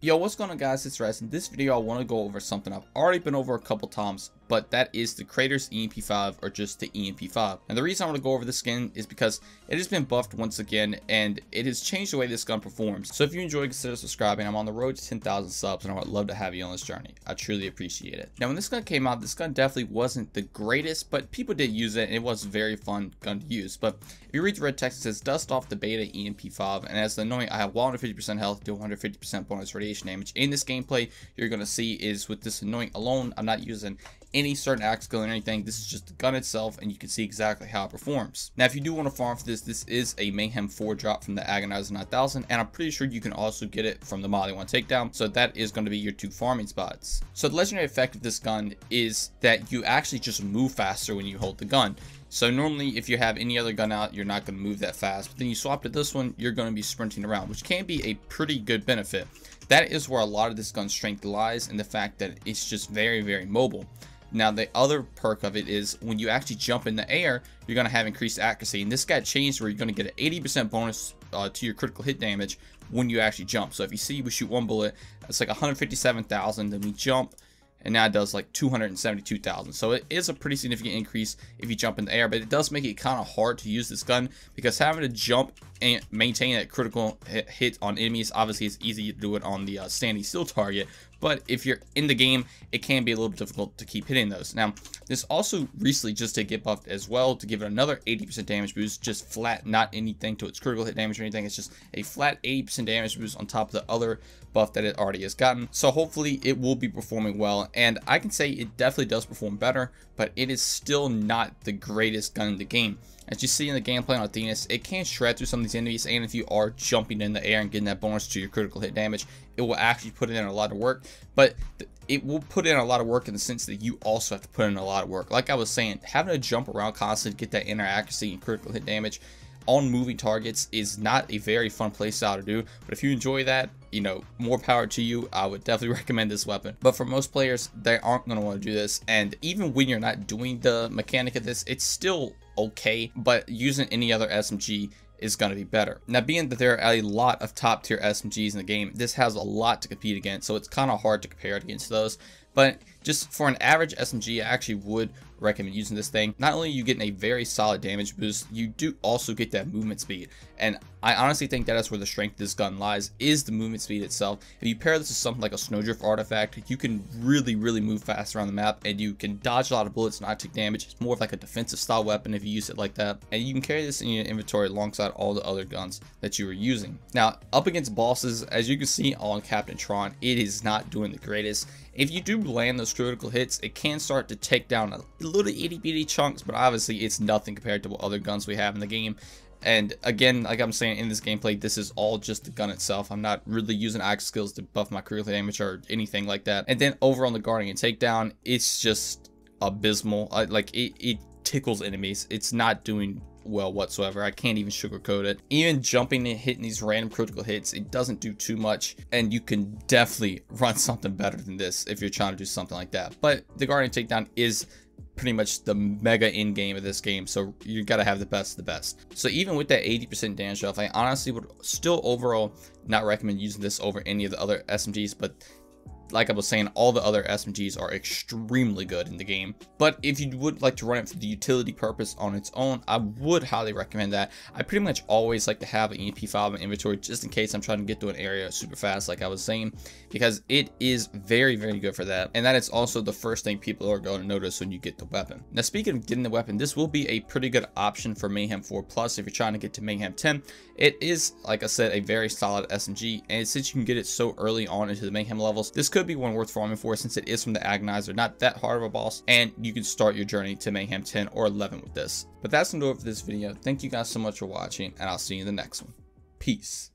Yo, what's going on, guys? It's Rez. In this video I want to go over something I've already been over a couple times, but that is the creator's EM-P5, or just the EM-P5. And the reason I want to go over this skin is because it has been buffed once again and it has changed the way this gun performs. So if you enjoy, consider subscribing. I'm on the road to 10,000 subs and I would love to have you on this journey. I truly appreciate it. Now when this gun came out, this gun definitely wasn't the greatest, but people did use it and it was a very fun gun to use. But if you read the red text, it says dust off the beta EM-P5, and as the annoying, I have 150% health to 150% bonus radiation damage. In this gameplay, you're going to see is with this annoying alone, I'm not using any certain axe skill or anything. This is just the gun itself, and you can see exactly how it performs. Now if you do want to farm for this, this is a Mayhem 4 drop from the Agonizer 9000, and I'm pretty sure you can also get it from the Molly 1 takedown, so that is going to be your two farming spots. So the legendary effect of this gun is that you actually just move faster when you hold the gun. So normally if you have any other gun out, you're not going to move that fast, but then you swap to this one, you're going to be sprinting around, which can be a pretty good benefit. That is where a lot of this gun's strength lies, in the fact that it's just very, very mobile. Now the other perk of it is when you actually jump in the air, you're going to have increased accuracy, and this got changed where you're going to get an 80% bonus to your critical hit damage when you actually jump. So if you see we shoot one bullet, it's like 157,000, then we jump, and now it does like 272,000. So it is a pretty significant increase if you jump in the air, but it does make it kind of hard to use this gun, because having to jump and maintain that critical hit on enemies, obviously it's easy to do it on the standing still target, but if you're in the game, it can be a little bit difficult to keep hitting those. Now this also recently just did get buffed as well to give it another 80% damage boost, just flat, not anything to its critical hit damage or anything. It's just a flat 80% damage boost on top of the other buff that it already has gotten. So hopefully it will be performing well, and I can say it definitely does perform better, but it is still not the greatest gun in the game. As you see in the gameplay on Athena's, it can shred through some of these enemies, and if you are jumping in the air and getting that bonus to your critical hit damage, it will actually put in a lot of work. But it will put in a lot of work in the sense that you also have to put in a lot of work. Like I was saying, having to jump around constantly to get that inner accuracy and critical hit damage on moving targets is not a very fun playstyle to do, but if you enjoy that, you know, more power to you. I would definitely recommend this weapon. But for most players, they aren't going to want to do this, and even when you're not doing the mechanic of this, it's still okay, but using any other SMG is going to be better. Now being that there are a lot of top tier SMGs in the game, this has a lot to compete against, so it's kind of hard to compare it against those. But just for an average SMG, I actually would recommend using this thing. Not only are you getting a very solid damage boost, you do also get that movement speed, and I honestly think that is where the strength of this gun lies, is the movement speed itself. If you pair this with something like a snowdrift artifact, you can really move fast around the map, and you can dodge a lot of bullets and not take damage. It's more of like a defensive style weapon if you use it like that, and you can carry this in your inventory alongside all the other guns that you were using. Now up against bosses, as you can see on Captain Tron, it is not doing the greatest. If you do land those critical hits, it can start to take down a little itty bitty chunks, but obviously it's nothing compared to what other guns we have in the game. And again, like I'm saying, in this gameplay, this is all just the gun itself. I'm not really using axe skills to buff my critical damage or anything like that. And then over on the guarding and takedown, it's just abysmal. Like it tickles enemies. It's not doing well whatsoever. I can't even sugarcoat it. Even jumping and hitting these random critical hits, it doesn't do too much, and you can definitely run something better than this if you're trying to do something like that. But the guarding takedown is pretty much the mega end game of this game, so you gotta have the best of the best. So even with that 80% damage off, I honestly would still overall not recommend using this over any of the other SMGs, but like I was saying, all the other SMGs are extremely good in the game. But if you would like to run it for the utility purpose on its own, I would highly recommend that. I pretty much always like to have an EM-P5 in inventory just in case I'm trying to get to an area super fast, like I was saying, because it is very good for that. And that is also the first thing people are going to notice when you get the weapon. Now speaking of getting the weapon, this will be a pretty good option for Mayhem 4 Plus if you're trying to get to Mayhem 10. It is, like I said, a very solid SMG, and since you can get it so early on into the Mayhem levels, this could be one worth farming for, since it is from the Agonizer, not that hard of a boss, and you can start your journey to Mayhem 10 or 11 with this. But that's gonna do it for this video. Thank you guys so much for watching, and I'll see you in the next one. Peace.